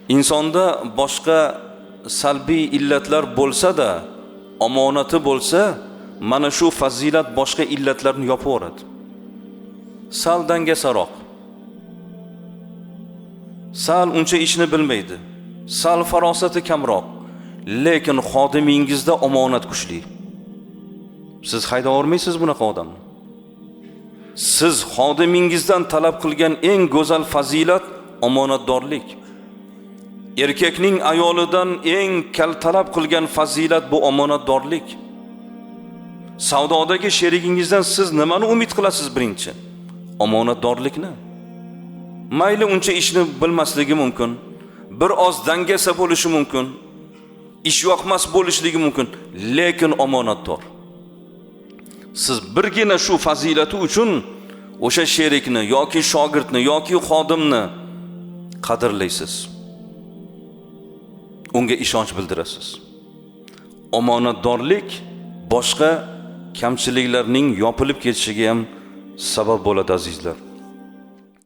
insonda boshqa salbiy illatlar bo'lsa-da, omonati bo'lsa, mana shu fazilat boshqa illatlarni yopib yuboradi. Sal dangasaroq, sal uncha ishni bilmaydi, sal farosati kamroq, lekin xodimingizda omonat kuchli. Siz hayda olmaysiz bunaqa odamni. Siz xodimingizdan talab qilgan eng go'zal fazilat omonatdorlik. Erkakning ayolidan eng talab qilgan fazilat bu omonatdorlik. Savdodagi sherigingizdan siz nimani umid qilasiz birinchi? Omonatdorlikni. Mayli uncha ishni bilmasligi mumkin, bir oz dangasa bo'lishi mumkin, ish yoqmas bo'lishligi mumkin, lekin omonatdor. Siz birgina shu fazilati uchun o'sha sherikni yoki shogirdni yoki xodimni qadrlaysiz. Unga ishonch bildirasiz. Omonatdorlik boshqa kamchiliklarning yopilib ketishiga ham sabab bo'ladi azizlar.